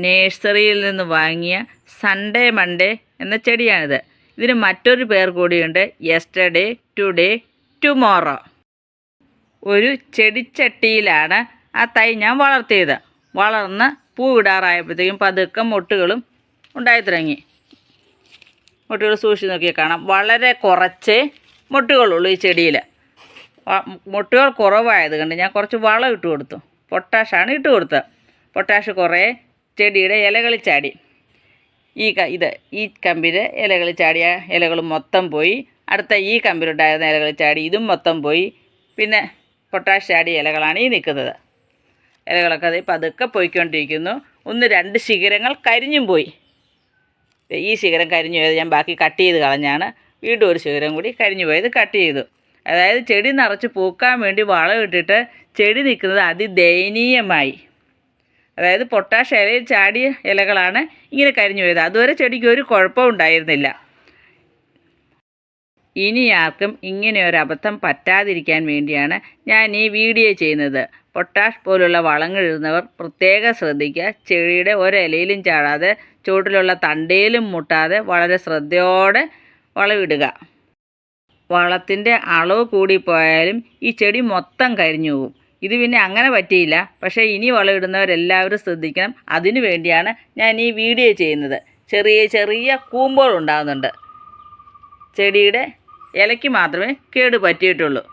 നേഴ്സറിയിൽ നിന്ന് വാങ്ങിയ Sunday Monday എന്ന ചെടിയാണിത്. ഇതിന് മറ്റൊരു പേർ കൂടിയുണ്ട്, യെസ്റ്റർഡേ, ടുഡേ, ടുമോറോ. ഒരു ചെടിച്ചട്ടിയിലാണ് ആ തൈ ഞാൻ വളർത്തിയത്. വളർന്ന് പൂവിടാറായപ്പോഴത്തേക്കും പതുക്കെ മൊട്ടുകളും ഉണ്ടായി തുടങ്ങി. മൊട്ടുകൾ സൂക്ഷിച്ച് നോക്കിയാൽ കാണാം, വളരെ കുറച്ചേ മൊട്ടുകളുള്ളൂ ഈ ചെടിയിൽ. മൊട്ടുകൾ കുറവായത് കൊണ്ട് ഞാൻ കുറച്ച് വളം ഇട്ട് കൊടുത്തു. പൊട്ടാഷാണ് ഇട്ട് കൊടുത്തത്. പൊട്ടാഷ് കുറേ ചെടിയുടെ ഇലകളിൽ ചാടി. ഈ കമ്പിലെ ഇലകളിൽ ചാടിയ ഇലകൾ മൊത്തം പോയി. അടുത്ത ഈ കമ്പിലുണ്ടായിരുന്ന ഇലകളിൽ ചാടി, ഇതും മൊത്തം പോയി. പിന്നെ പൊട്ടാഷ് ചാടിയ ഇലകളാണ് ഈ നിൽക്കുന്നത്. ഇലകളൊക്കെ അത് പതുക്കെ പോയിക്കൊണ്ടിരിക്കുന്നു. 1-2 ശിഖരങ്ങൾ കരിഞ്ഞും പോയി. ഈ ശിഖരം കരിഞ്ഞു പോയത് ഞാൻ ബാക്കി കട്ട് ചെയ്ത് കളഞ്ഞാണ്. വീണ്ടും ഒരു ശിഖരം കൂടി കരിഞ്ഞു പോയത് കട്ട് ചെയ്തു. അതായത് ചെടി നിറച്ച് പൂക്കാൻ വേണ്ടി വളം ഇട്ടിട്ട് ചെടി നിൽക്കുന്നത് അതിദയനീയമായി. അതായത് പൊട്ടാഷ് ഇലയിൽ ചാടിയ ഇലകളാണ് ഇങ്ങനെ കരിഞ്ഞു പോയത്. അതുവരെ ചെടിക്ക് ഒരു കുഴപ്പവും ഉണ്ടായിരുന്നില്ല. ഇനി ആർക്കും ഇങ്ങനെ ഒരു അബദ്ധം പറ്റാതിരിക്കാൻ വേണ്ടിയാണ് ഞാൻ ഈ വീഡിയോ ചെയ്യുന്നത്. പൊട്ടാഷ് പോലുള്ള വളങ്ങൾ ഇടുന്നവർ പ്രത്യേകം ശ്രദ്ധിക്കുക. ചെടിയുടെ ഒരിലയിലും ചാടാതെ ചുവട്ടിലുള്ള തണ്ടയിലും മുട്ടാതെ വളരെ ശ്രദ്ധയോടെ വളമിടുക. വളത്തിൻ്റെ അളവ് കൂടിപ്പോയാലും ഈ ചെടി മൊത്തം കരിഞ്ഞു പോകും. ഇത് പിന്നെ അങ്ങനെ പറ്റിയില്ല. പക്ഷേ ഇനി വളമിടുന്നവരെല്ലാവരും ശ്രദ്ധിക്കണം. അതിനു വേണ്ടിയാണ് ഞാൻ ഈ വീഡിയോ ചെയ്യുന്നത്. ചെറിയ ചെറിയ കൂമ്പുകൾ ഉണ്ടാകുന്നുണ്ട്. ചെടിയുടെ ഇലയ്ക്ക് മാത്രമേ കേട് പറ്റിയിട്ടുള്ളൂ.